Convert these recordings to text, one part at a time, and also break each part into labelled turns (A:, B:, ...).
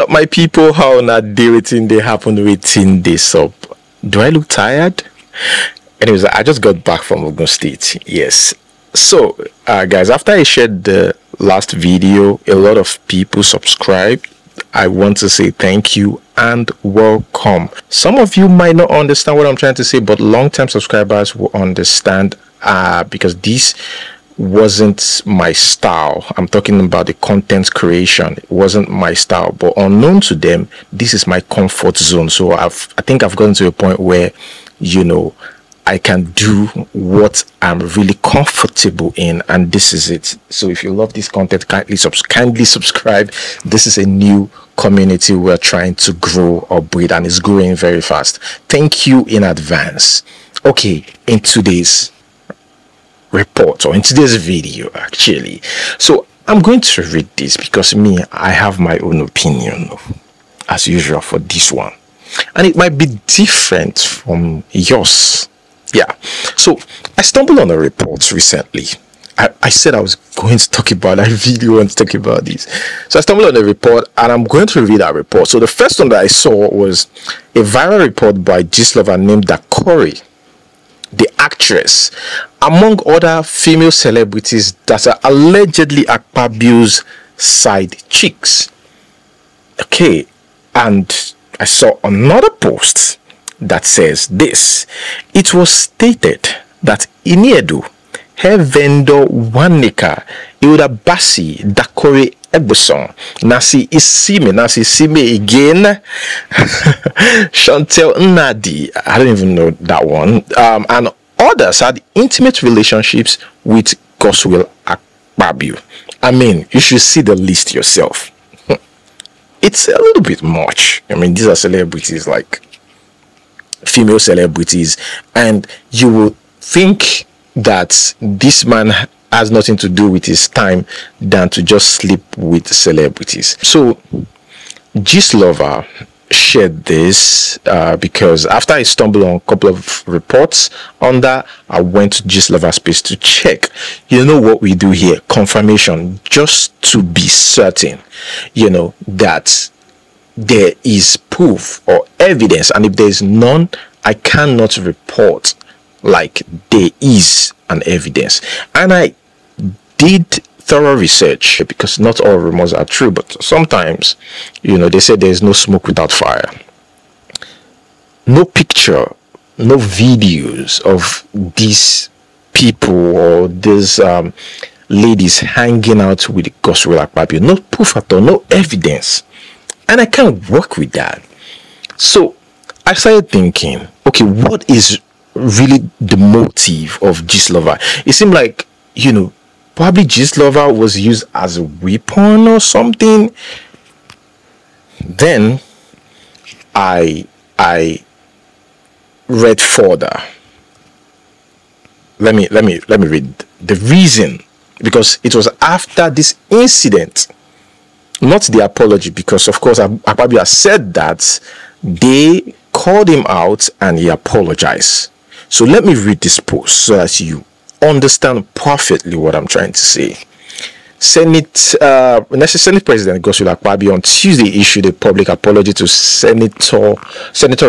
A: My people, how not day waiting they happen waiting this up. Do I look tired? Anyways, I just got back from Ogun State. Yes. So, guys, after I shared the last video, a lot of people subscribed. I want to say thank you and welcome. Some of you might not understand what I'm trying to say, but long-term subscribers will understand because this wasn't my style. I'm talking about the content creation. It wasn't my style, but unknown to them, this is my comfort zone. So I think I've gotten to a point where, you know, I can do what I'm really comfortable in, and this is it. So if you love this content, kindly subscribe. This is a new community we're trying to grow or breed, and it's growing very fast. Thank you in advance. Okay, in today's report, or in today's video actually, so I'm going to read this because I have my own opinion as usual for this one, and it might be different from yours. Yeah, so I stumbled on a report recently. I said I was going to talk about, I really want to talk about this. So I stumbled on a report and I'm going to read that report. So the first one that I saw was a viral report by gist lover named Dakore, the actress, among other female celebrities that are allegedly Akpabio's side chicks. Okay, and I saw another post that says this. It was stated that Iniedu, hair vendor Wanika, Iuda Basi, Dakore Ebuson, Nasi Isime again, Chantel Nadi, I don't even know that one, and others had intimate relationships with Goswill Akpabio. I mean, you should see the list yourself. It's a little bit much. I mean, these are celebrities, like female celebrities, and you will think that this man has nothing to do with his time than to just sleep with celebrities. So gist lover shared this because after I stumbled on a couple of reports on that, I went to gist lover's page to check. You know what we do here, confirmation, just to be certain, you know, that there is proof or evidence, and if there is none, I cannot report like there is an evidence. And I did thorough research, because not all rumors are true, but sometimes, you know, they say there is no smoke without fire. No picture, no videos of these people or these ladies hanging out with Goswill Akpabio. No proof at all, no evidence. And I can't work with that. So I started thinking, okay, what is really the motive of gist lover? It seemed like, you know, probably gist lover was used as a weapon or something. Then I read further. Let me read the reason, because it was after this incident, not the apology, because of course Akpabio has said that they called him out and he apologized. So let me read this post so that you understand perfectly what I'm trying to say. Senate President Goswill Akpabio on Tuesday issued a public apology to Senator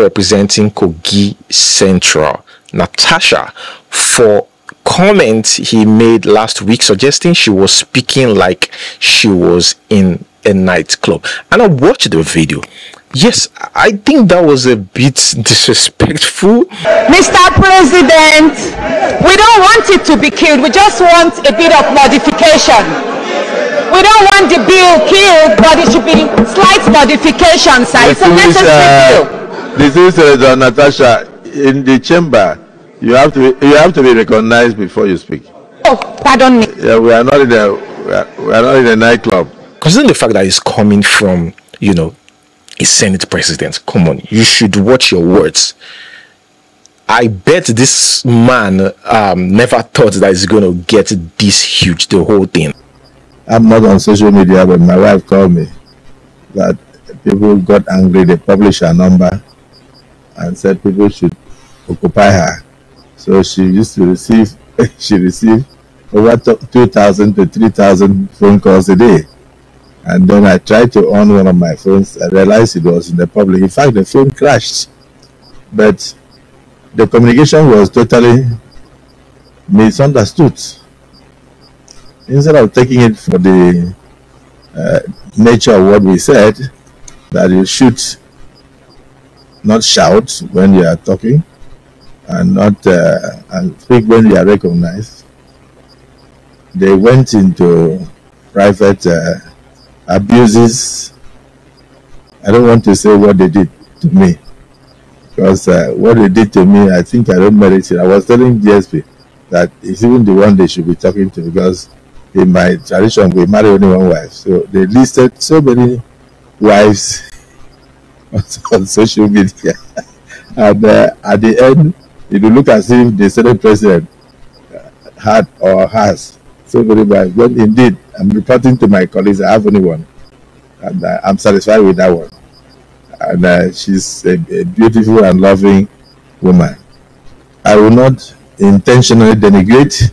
A: representing Kogi Central, Natasha, for comments he made last week suggesting she was speaking like she was in a nightclub. And I watched the video. Yes, I think that was a bit disrespectful.
B: Mr. President, we don't want it to be killed. We just want a bit of modification. We don't want the bill killed, but it should be slight modification, sir. It's a necessary bill.
C: This is Natasha, in the chamber. You have to be recognized before you speak.
B: Oh, pardon me.
C: Yeah, we are not in a nightclub.
A: Considering the fact that it's coming from, you know, a Senate president, come on, you should watch your words. I bet this man never thought that it's going to get this huge, the whole thing.
C: I'm not on social media, but my wife called me that people got angry. They published her number and said people should occupy her. So she used to receive, she received over 2,000 to 3,000 phone calls a day. And then I tried to on one of my phones. I realized it was in the public. In fact, the phone crashed. But the communication was totally misunderstood. Instead of taking it for the nature of what we said, that you should not shout when you are talking and not and speak when you are recognized, they went into private abuses. I don't want to say what they did to me, because what they did to me, I think I don't merit it. I was telling DSP that it's even the one they should be talking to, because in my tradition we marry only one wife. So they listed so many wives on social media, and at the end, it will look as if the Senate president had or has so many wives. But indeed, I'm reporting to my colleagues, I have only one, and I'm satisfied with that one. And she's a beautiful and loving woman. I will not intentionally denigrate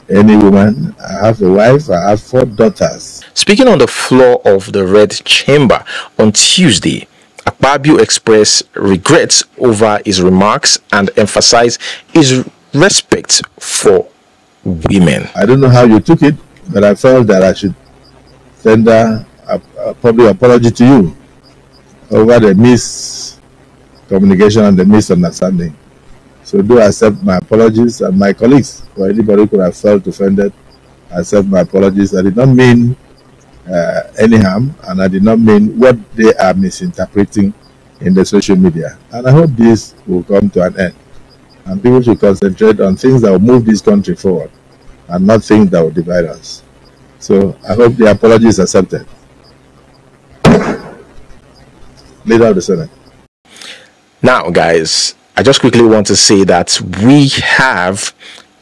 C: any woman. I have a wife, I have 4 daughters.
A: Speaking on the floor of the Red Chamber on Tuesday, Akpabio expressed regrets over his remarks and emphasized his respect for women.
C: I don't know how you took it, but I felt that I should tender a public apology to you over the miscommunication and the misunderstanding. So do accept my apologies, and my colleagues, or anybody who could have felt offended, accept my apologies. I did not mean any harm, and I did not mean what they are misinterpreting in the social media. And I hope this will come to an end, and people should concentrate on things that will move this country forward and not things that will divide us. So I hope the apology is accepted. Leader of the Senate.
A: Now, guys, I just quickly want to say that we have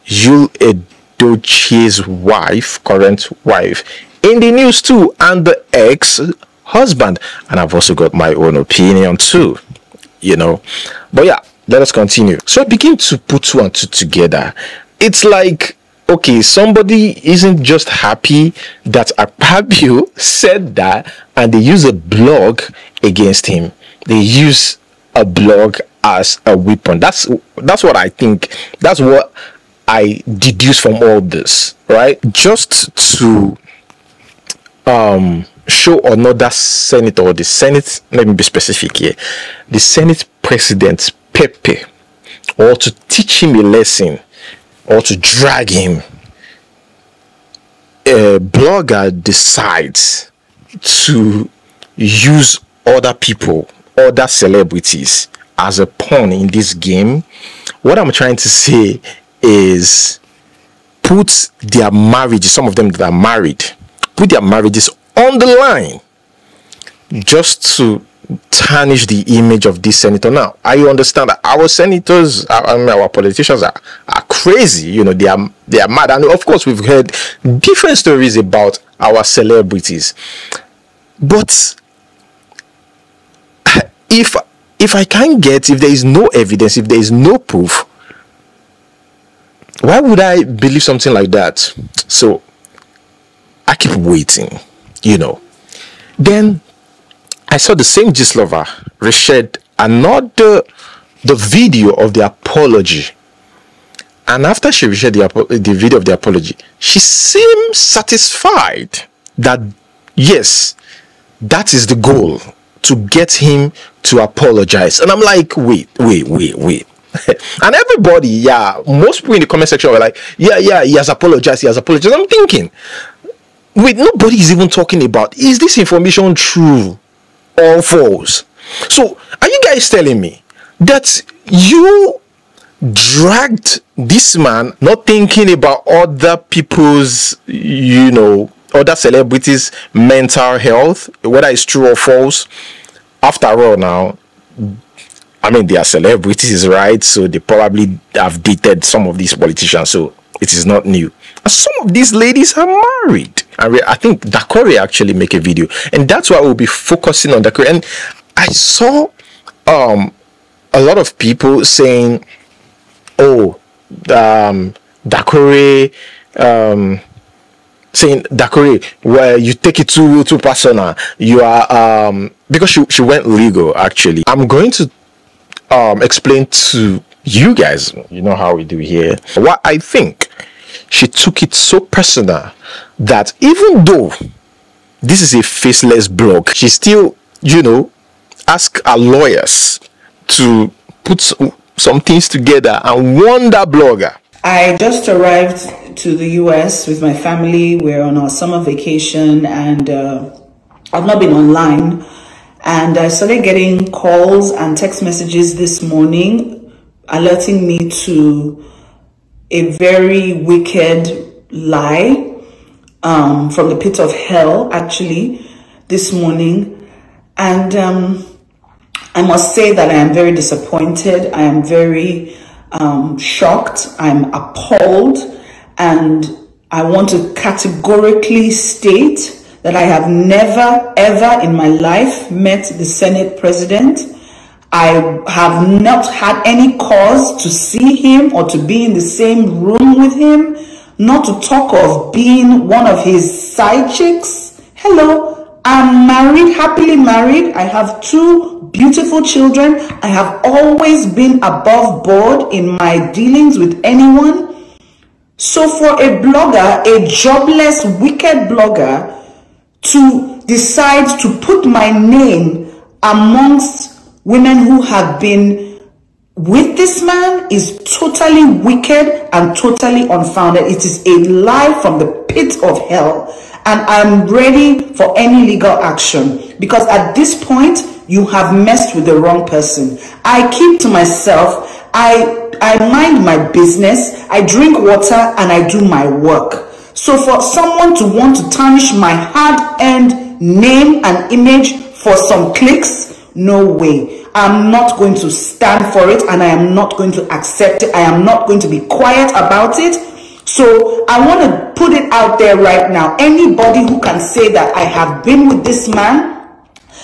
A: Yul Edochie's wife, current wife, in the news too, and the ex-husband. And I've also got my own opinion too, you know. But yeah, let us continue. So I begin to put 2 and 2 together. It's like, okay, somebody isn't just happy that Akpabio said that, and they use a blog against him. They use a blog as a weapon. That's what I think. That's what I deduce from all this, right? Just to show another senator, or the Senate, let me be specific here, the Senate President Pepe, or to teach him a lesson, or to drag him. A blogger decides to use other people, other celebrities, as a pawn in this game. What I'm trying to say is, put their marriages, some of them that are married, put their marriages on the line just to tarnish the image of this senator. Now, I understand that our senators, our politicians are crazy. You know, they are mad. And of course, we've heard different stories about our celebrities. But if I can't get, if there is no evidence, if there is no proof, why would I believe something like that? So I keep waiting, you know. Then I saw the same Gislover reshared another the video of the apology, and after she reshared the video of the apology, she seemed satisfied that yes, that is the goal, to get him to apologize. And I'm like, wait. And everybody, yeah, most people in the comment section were like, yeah, he has apologized. I'm thinking, wait, nobody is even talking about, is this information true or false? So are you guys telling me that you dragged this man, not thinking about other people's, you know, other celebrities' mental health, whether it's true or false? After all, now, I mean, they are celebrities, right? So they probably have dated some of these politicians, so it is not new. And some of these ladies are married. I think Dakore actually make a video, and that's why we'll be focusing on Dakore. And I saw a lot of people saying, oh, Dakore saying, Dakore, well, you take it too personal. You are because she went legal. Actually, I'm going to explain to you guys, you know how we do here, what I think. She took it so personal that even though this is a faceless blog, she still, you know, ask our lawyers to put some things together and warn that blogger.
D: I just arrived to the US with my family. We're on our summer vacation, and I've not been online. And I started getting calls and text messages this morning alerting me to a very wicked lie from the pit of hell, actually, this morning. And I must say that I am very disappointed. I am very shocked. I'm appalled. And I want to categorically state that I have never, ever in my life met the Senate president. I have not had any cause to see him or to be in the same room with him, not to talk of being one of his side chicks. Hello, I'm married, happily married. I have 2 beautiful children. I have always been above board in my dealings with anyone. So for a blogger, a jobless, wicked blogger, to decide to put my name amongst women who have been with this man is totally wicked and totally unfounded. It is a lie from the pit of hell, and I'm ready for any legal action, because at this point you have messed with the wrong person. I keep to myself. I mind my business. I drink water and I do my work. So for someone to want to tarnish my hard-earned name and image for some clicks, no way. I'm not going to stand for it, and I am not going to accept it. I am not going to be quiet about it. So I want to put it out there right now. Anybody who can say that I have been with this man,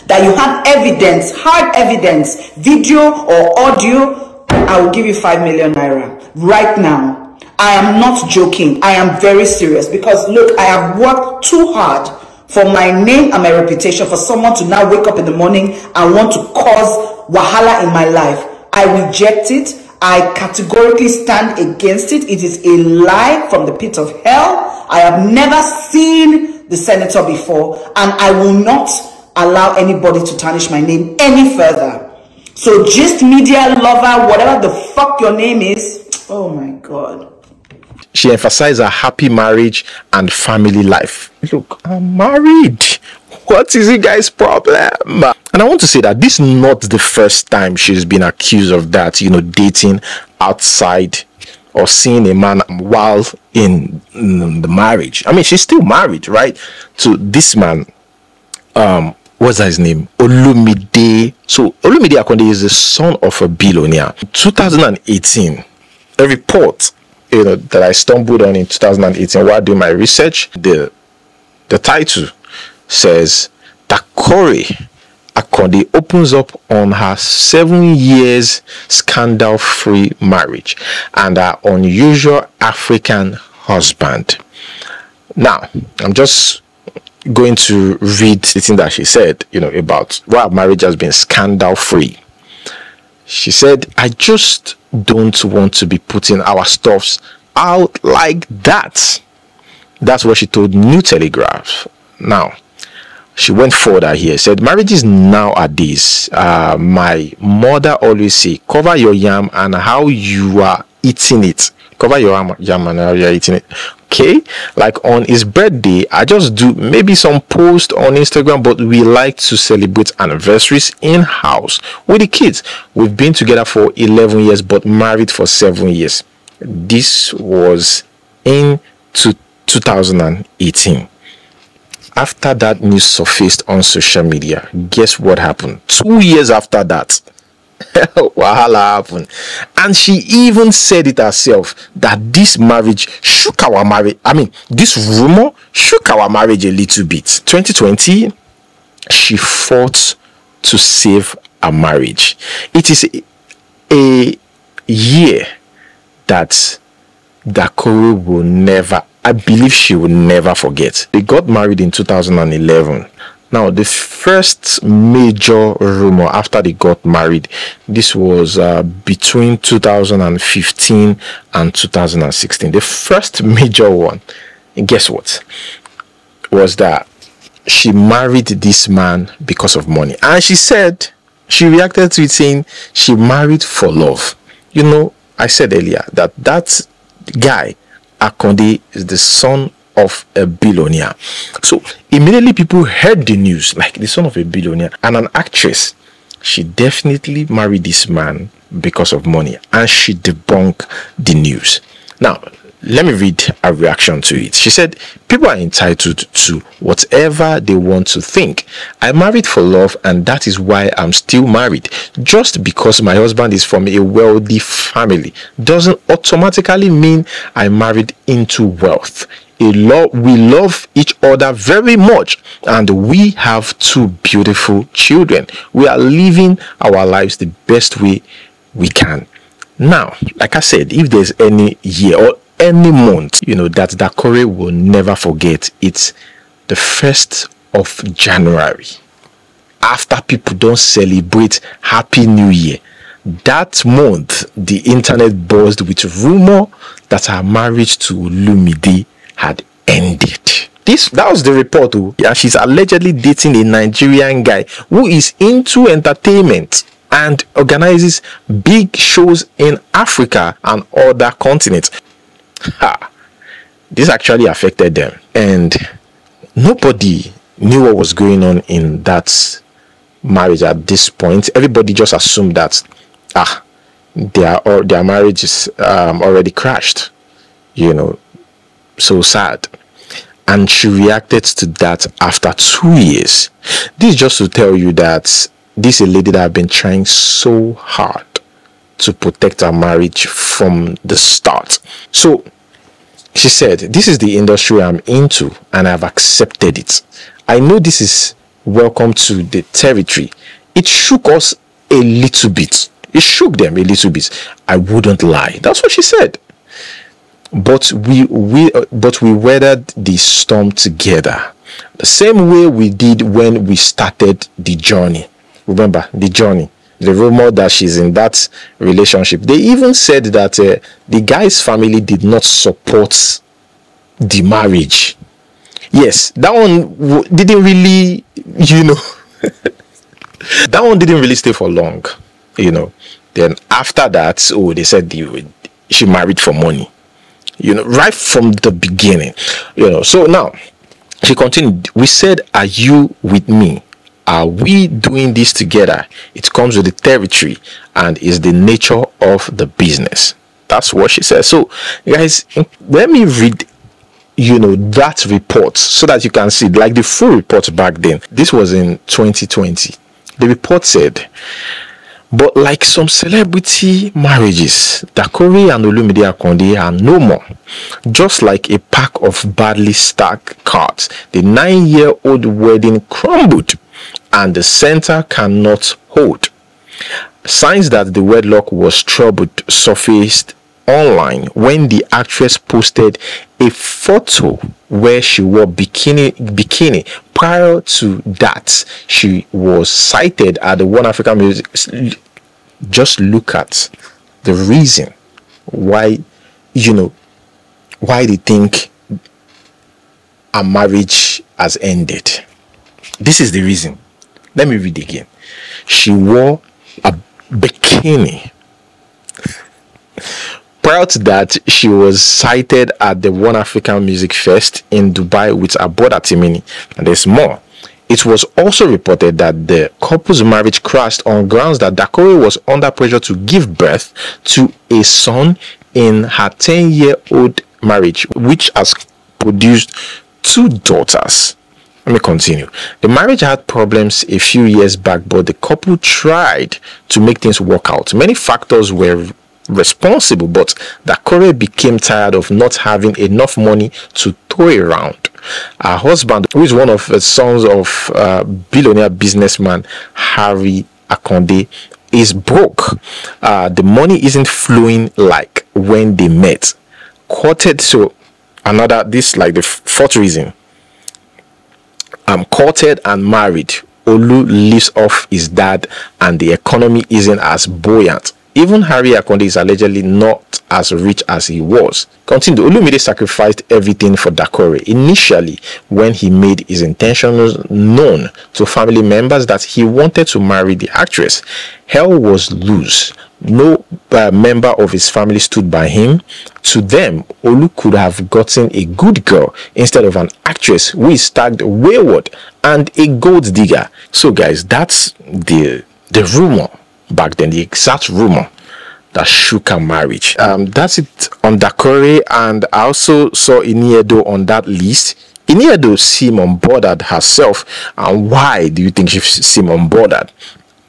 D: that you have evidence, hard evidence, video or audio, I will give you 5 million naira right now. I am not joking. I am very serious, because look, I have worked too hard for my name and my reputation for someone to now wake up in the morning and want to cause wahala in my life. I reject it. I categorically stand against it. It is a lie from the pit of hell. I have never seen the senator before, and I will not allow anybody to tarnish my name any further. So Gist Media Lover, whatever the fuck your name is, oh my God.
A: She emphasized her happy marriage and family life. Look, I'm married. What is you guys' problem? And I want to say that this is not the first time she's been accused of that, you know, dating outside or seeing a man while in the marriage. I mean, she's still married, right, to this man. What's his name? Olumide. So Olumide Akonde is the son of a billionaire. 2018, a report, you know, that I stumbled on in 2018 while doing my research, the title says Dakore Akonde opens up on her 7 years scandal-free marriage and her unusual African husband. Now, I'm just going to read the thing that she said, you know, about why marriage has been scandal-free. She said, I just don't want to be putting our stuffs out like that. That's what she told New Telegraph. Now, she went further here, said, marriages nowadays, my mother always say, cover your yam and how you are eating it. Cover your yam and how you are eating it. Okay, like on his birthday, I just do maybe some post on Instagram, but we like to celebrate anniversaries in-house with the kids. We've been together for 11 years, but married for 7 years. This was in 2018. After that news surfaced on social media, guess what happened? 2 years after that, wahala happened, and she even said it herself that this marriage shook our marriage. I mean, this rumor shook our marriage a little bit. 2020, she fought to save a marriage. It is a year that Dakore will never I believe she will never forget. They got married in 2011. Now, the first major rumor after they got married, this was between 2015 and 2016. The first major one, and guess what, was that she married this man because of money. And she said, she reacted to it saying she married for love. You know, I said earlier that that guy, Akonde, is the son of a billionaire. So immediately people heard the news, like the son of a billionaire and an actress. She definitely married this man because of money, and she debunked the news. Now, let me read a reaction to it. She said, people are entitled to whatever they want to think. I married for love, and that is why I'm still married. Just because my husband is from a wealthy family doesn't automatically mean I married into wealth. We love each other very much, and we have 2 beautiful children. We are living our lives the best way we can. Now, like I said, if there's any year or any month, you know, that Dakore will never forget, it's the 1st of January. After people don't celebrate Happy New Year, that month the internet buzzed with rumor that her marriage to Olumide had ended. That was the report. Yeah, she's allegedly dating a Nigerian guy who is into entertainment and organizes big shows in Africa and other continents. This actually affected them, and nobody knew what was going on in that marriage at this point. Everybody just assumed that their marriage is already crashed, you know. So sad. And she reacted to that after 2 years. This is just to tell you that this is a lady that have been trying so hard to protect her marriage from the start. So she said, this is the industry I'm into, and I've accepted it. I know this is welcome to the territory. It shook us a little bit. It shook them a little bit. I wouldn't lie. That's what she said. But we weathered the storm together, the same way we did when we started the journey. Remember the journey, the rumor that she's in that relationship. They even said that the guy's family did not support the marriage. Yes, that one didn't really, you know, that one didn't really stay for long, you know. Then after that, they said she married for money. You know, right from the beginning, you know. So now she continued. We said, are you with me? Are we doing this together? It comes with the territory and is the nature of the business. That's what she said. So guys, let me read, you know, that report so that you can see, like, the full report back then. This was in 2020. The report said, but like some celebrity marriages, Dakore and Olumide Akonde are no more. Just like a pack of badly stacked cards, the 9-year-old wedding crumbled and the center cannot hold. Signs that the wedlock was troubled surfaced online when the actress posted a photo where she wore bikini. Prior to that, she was cited at the One African Music. Just look at the reason why, you know, why they think a marriage has ended. This is the reason. Let me read again. She wore a bikini. Prior to that, she was cited at the One African Music Fest in Dubai with Aboda Timini, and there's more. It was also reported that the couple's marriage crashed on grounds that Dakore was under pressure to give birth to a son in her 10-year-old marriage, which has produced 2 daughters. Let me continue. The marriage had problems a few years back, but the couple tried to make things work out. Many factors were responsible, but Dakore became tired of not having enough money to throw around. Her husband, who is one of the sons of billionaire businessman Harry Akonde, is broke. The money isn't flowing like when they met. this like the fourth reason. Courted and married, Olu lives off his dad and the economy isn't as buoyant. Even Harry Akonde is allegedly not as rich as he was. Continue. Olumide sacrificed everything for Dakore. Initially, when he made his intentions known to family members that he wanted to marry the actress, hell was loose. No member of his family stood by him. To them, Olu could have gotten a good girl instead of an actress who is tagged wayward and a gold digger. So guys, that's the rumor back then, the exact rumor that shook her marriage. That's it on Dakore. And I also saw Iniedo on that list. Iniedo seemed unbothered herself. And why do you think she seemed unbothered?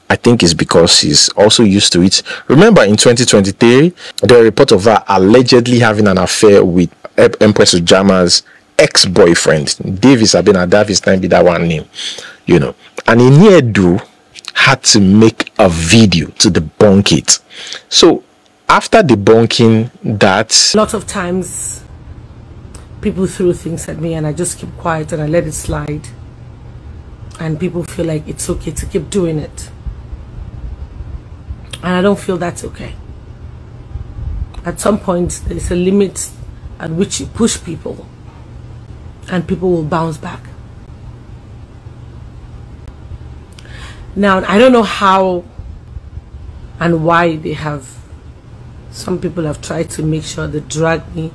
A: I think it's because she's also used to it. Remember in 2023, there were reports of her allegedly having an affair with Empress Ujama's ex-boyfriend. Davis Davis time be that one name, you know. And Iniedo had to make a video to debunk it. So after debunking that,
E: a lot of times people throw things at me and I just keep quiet and I let it slide, and people feel like it's okay to keep doing it, and I don't feel that's okay. At some point there's a limit at which you push people and people will bounce back. Now, I don't know how and why some people have tried to make sure they drag me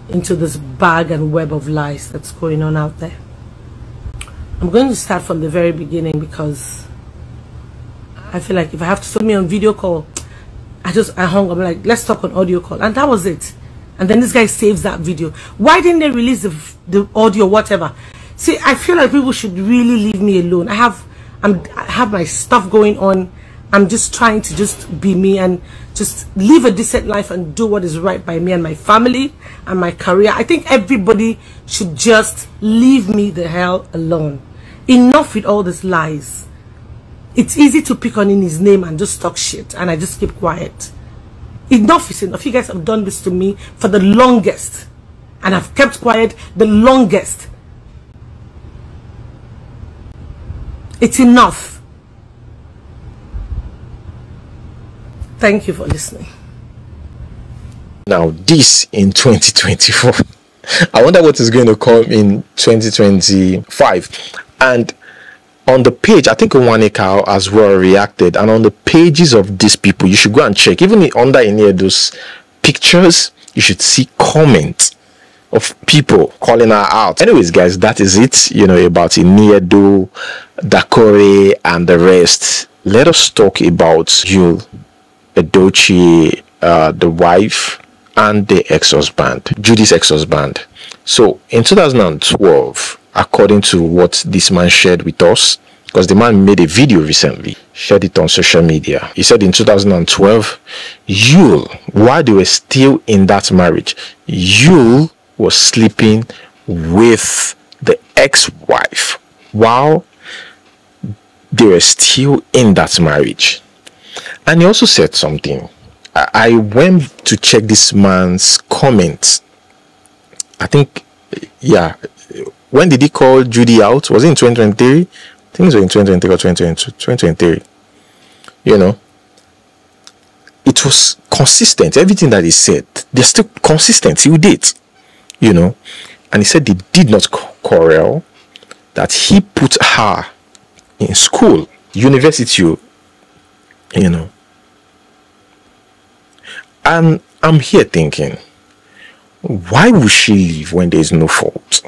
E: into this bag and web of lies that's going on out there. I'm going to start from the very beginning because I feel like if I have to put me on video call, I hung up. I'm like, let's talk on audio call, and that was it. And then this guy saves that video. Why didn't they release the audio, whatever? See, I feel like people should really leave me alone. I have my stuff going on. I'm just trying to just be me and just live a decent life and do what is right by me and my family and my career. I think everybody should just leave me the hell alone. Enough with all these lies. It's easy to pick on in his name and just talk shit, and I just keep quiet. Enough is enough. You guys have done this to me for the longest, and I've kept quiet the longest. It's enough. Thank you for listening.
A: Now this in 2024. I wonder what is going to come in 2025. And on the page, I think Owaneka as well reacted, and on the pages of these people, you should go and check. Even under any of those pictures, you should see comments of people calling her out. Anyways, guys, that is it, you know, about Iniedo, Dakore, and the rest. Let us talk about Judy, Edochie, the wife, and the ex-husband, Judy's ex-husband. So in 2012, according to what this man shared with us, because the man made a video recently, shared it on social media. He said in 2012, Judy, while they were still in that marriage, Judy was sleeping with the ex-wife while they were still in that marriage. And he also said something. I went to check this man's comments. I think, yeah, when did he call Judy out? Was it in 2023? I think it was in 2023 or 2023. You know, it was consistent. Everything that he said, they're still consistent. He did, you know. And he said they did not quarrel, that he put her in school, university, you know. And I'm here thinking, why would she leave when there's no fault?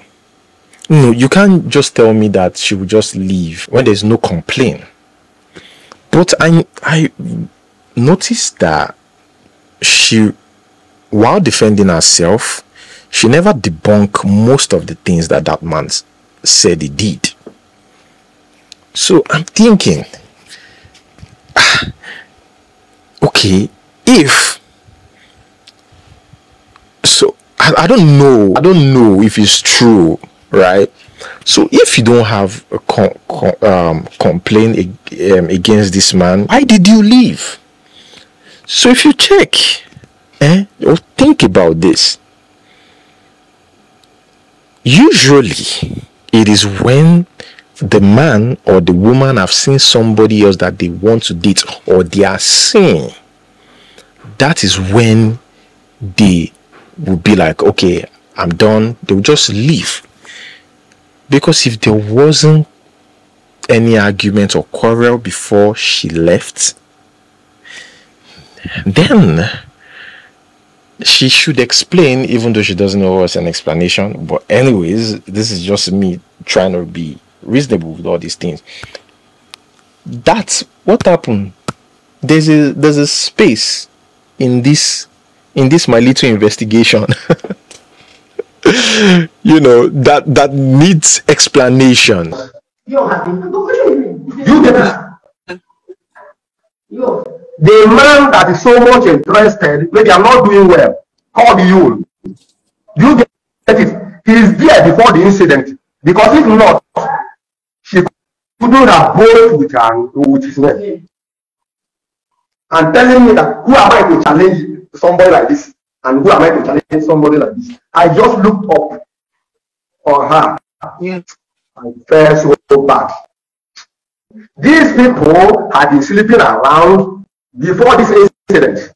A: No, you can't just tell me that she would just leave when there's no complaint. But I noticed that she, while defending herself, she never debunked most of the things that that man said he did. So I'm thinking, okay, if so, I don't know if it's true, right? So if you don't have a complaint against this man, why did you leave? So if you check, or think about this, Usually, it is when the man or the woman have seen somebody else that they want to date or they are seeing. That is when they will be like, okay, I'm done. They will just leave. Because if there wasn't any argument or quarrel before she left, then she should explain, even though she doesn't know what's an explanation. But anyways, this is just me trying to be reasonable with all these things. That's what happened. There's a space in this my little investigation. You know, that needs explanation.
F: You get it? The man that is so much interested, maybe I'm not doing well, call you. You get it? He is there before the incident. Because if not, she couldn't have both with his name. And telling me that who am I to challenge somebody like this? And who am I to challenge somebody like this? I just looked up on her. Yeah. I felt so bad. These people had been sleeping around before this incident.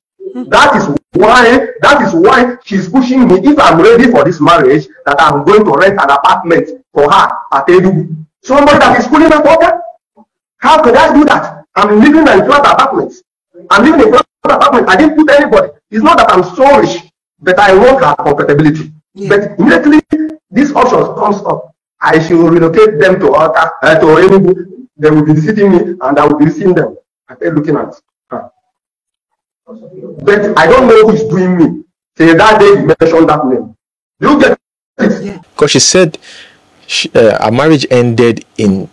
F: That is why she's pushing me. If I'm ready for this marriage, that I'm going to rent an apartment for her at Edu. Somebody that is schooling my daughter? How could I do that? I'm living in a flat apartment. I'm living in a flat apartment. I didn't put anybody. It's not that I'm so rich, but I want her comfortability. Yeah. But immediately this option comes up, I should relocate them to Enugu. They will be visiting me and I will be seeing them. I started looking at her. But I don't know who is doing me. Till that day you mentioned that name. You get it?
A: Because she said our marriage ended in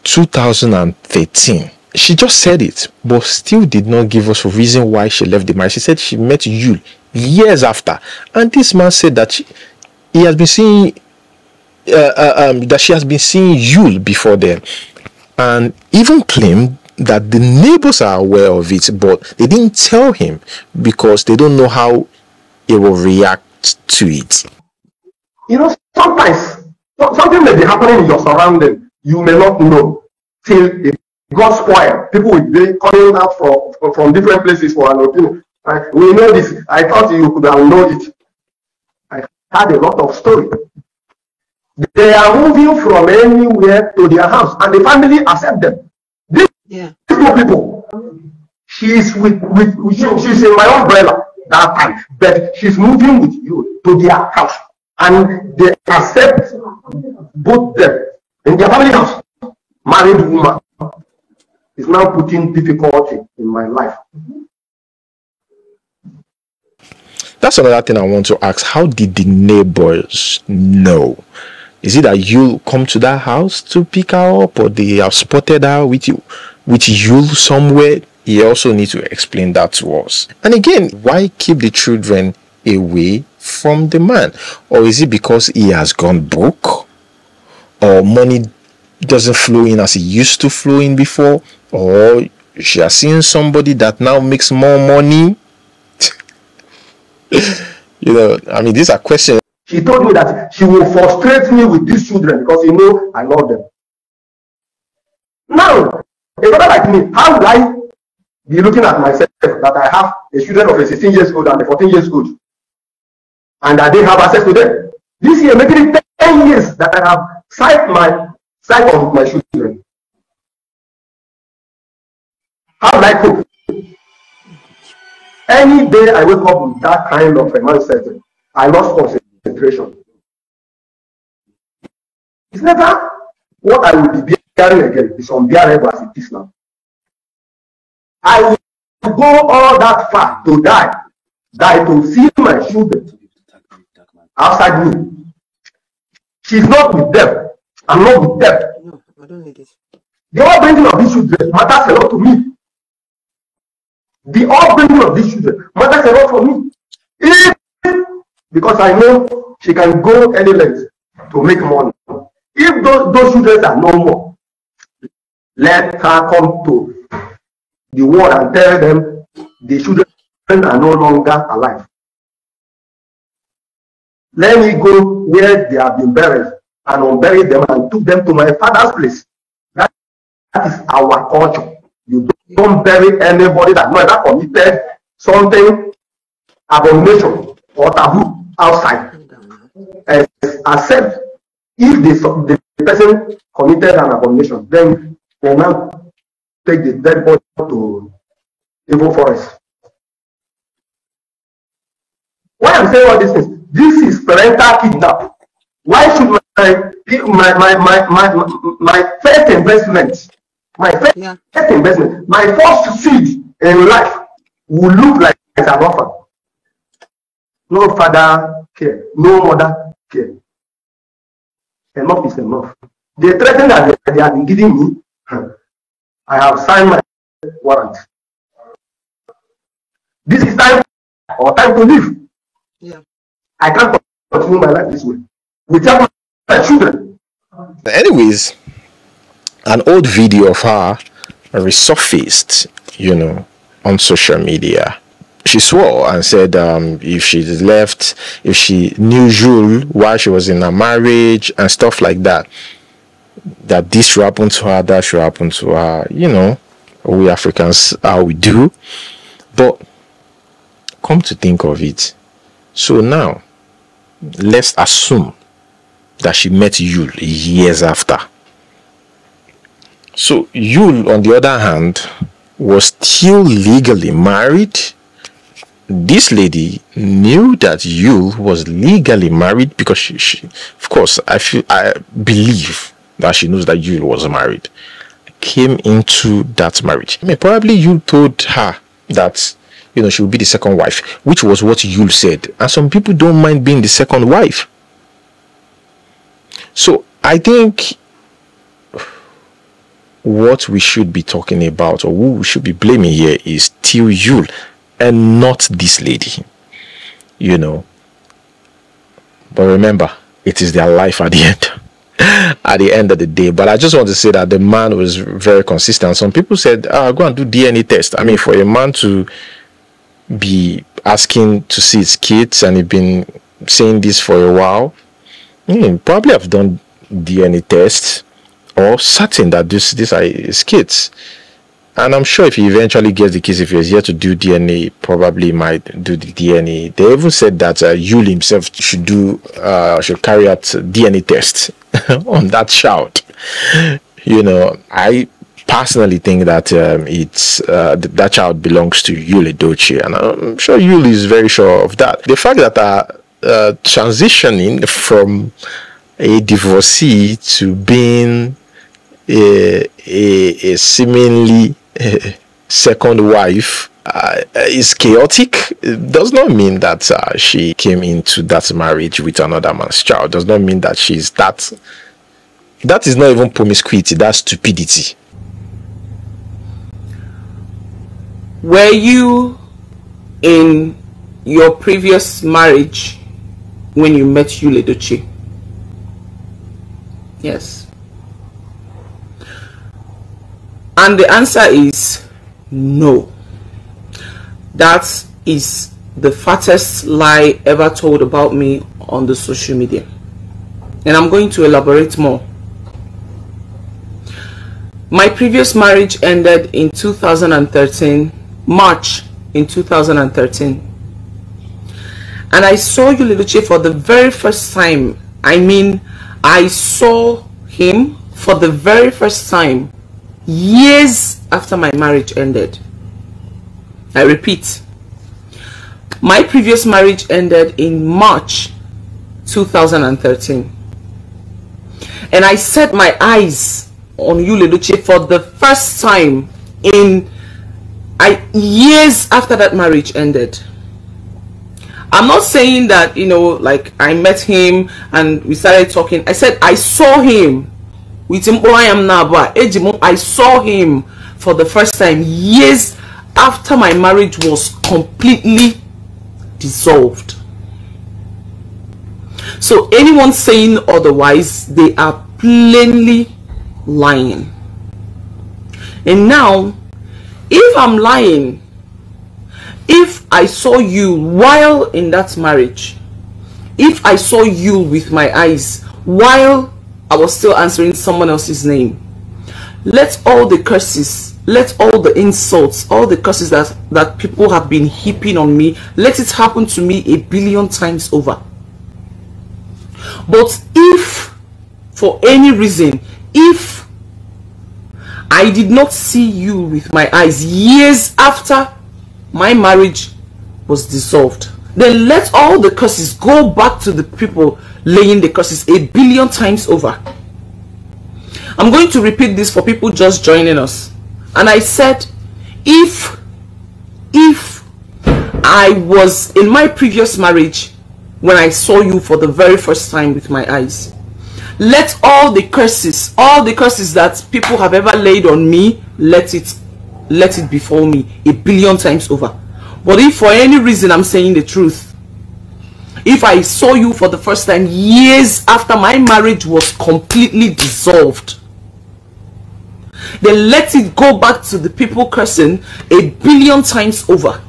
A: 2013. She just said it, but still did not give us a reason why she left the marriage. She said she met Yul years after. And this man said that he has been seeing that she has been seeing Yul before then. And even claimed that the neighbors are aware of it, but they didn't tell him because they don't know how he will react to it.
F: You know, sometimes something may be happening in your surrounding. You may not know till it got spoiled. People will be coming out from different places for an opinion. We know this. I thought you could have known it. I had a lot of story. They are moving from anywhere to their house, and the family accept them. These two people, she's she's in my umbrella that time, but she's moving with you to their house, and they accept both them in their family house. Married woman is now putting difficulty in my life.
A: That's another thing I want to ask. How did the neighbors know? Is it that you come to that house to pick her up, or they have spotted her with you somewhere? You also need to explain that to us. And again, why keep the children away from the man? Or is it because he has gone broke, or money doesn't flow in as it used to flow in before, or she has seen somebody that now makes more money? You know, I mean, these are questions.
F: She told me that she will frustrate me with these children because you know I love them. Now, a brother like me, how would I be looking at myself that I have a children of a 16 years old and a 14 years old, and I didn't have access to them? This year, making it 10 years that I have sight of my children. How would I cope? Any day I wake up with that kind of a mindset, I lost concentration. It's never what I will be bearing again. It's unbearable as it is now. I will go all that far to die to see my children outside me. She's not with them. I'm not with them.
G: No, I don't need it.
F: The upbringing of these children matters a lot to me. The upbringing of these children matters a lot for me. Because I know she can go any length to make money. If those children are no more, let her come to the world and tell them the children are no longer alive. Let me go where they have been buried and unbury them and took them to my father's place. That is our culture. You don't bury anybody that never committed something abomination or taboo outside. Except if the person committed an abomination, then they now take the dead body to evil forest. Why I'm saying all these things? This is parental kidnap. Why should my first investment, my first seed in life will look like an orphan? No father care, no mother care. Enough is enough. The threaten that they have been giving me, I have signed my warrant. This is time or time to live.
G: Yeah.
F: I can't continue my life this way without my children.
A: Anyways, an old video of her resurfaced, on social media. She swore and said if she left, if she knew Jules while she was in a marriage and stuff like that, that this should happen to her, that should happen to her. We Africans, how we do. But come to think of it, so now let's assume that she met Jules years after. So Jules, on the other hand, was still legally married. This lady knew that Jules was legally married because she of course, I believe that she knows that Jules was married. Came into that marriage. Probably Jules told her that she would be the second wife, which was what Jules said. And some people don't mind being the second wife. So I think what we should be talking about, or who we should be blaming here, is still Jules and not this lady. But remember, it is their life at the end of the day. But I just want to say that the man was very consistent. Some people said, go and do DNA test. For a man to be asking to see his kids, and he's been saying this for a while, probably have done DNA tests or certain that these are his kids. And I'm sure if he eventually gets the kids, if he's here to do DNA, probably might do the DNA. They even said that Jules himself should carry out DNA tests on that child. I personally think that that child belongs to Jules Edochie, and I'm sure Jules is very sure of that. The fact that transitioning from a divorcee to being a seemingly second wife is chaotic, it does not mean that she came into that marriage with another man's child. It does not mean that she's that. That is not even promiscuity, that's stupidity.
G: Were you in your previous marriage when you met Jules Edochie? Yes. And the answer is no. That is the fattest lie ever told about me on the social media. And I'm going to elaborate more. My previous marriage ended in 2013, March in 2013. And I saw Jules Edochie for the very first time. I saw him for the very first time years after my marriage ended. I repeat, my previous marriage ended in March 2013. And I set my eyes on Jules Edochie for the first time years after that marriage ended. I'm not saying that, like I met him and we started talking. I said I saw him with him. I saw him for the first time years after my marriage was completely dissolved. So anyone saying otherwise, they are plainly lying. And now, if I'm lying, if I saw you while in that marriage, if I saw you with my eyes while I was still answering someone else's name, let all the curses, let all the insults, all the curses that people have been heaping on me, let it happen to me 1 billion times over. But if for any reason, if I did not see you with my eyes years after my marriage was dissolved, then let all the curses go back to the people laying the curses 1 billion times over. I'm going to repeat this for people just joining us. And I said, if I was in my previous marriage when I saw you for the very first time with my eyes, let all the curses that people have ever laid on me, let it befall me 1 billion times over. But if for any reason, I'm saying the truth, if I saw you for the first time years after my marriage was completely dissolved, then let it go back to the people cursing 1 billion times over.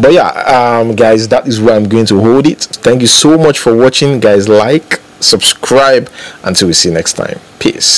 A: But yeah, guys, that is where I'm going to hold it. Thank you so much for watching, guys. Like, subscribe, until we see you next time. Peace.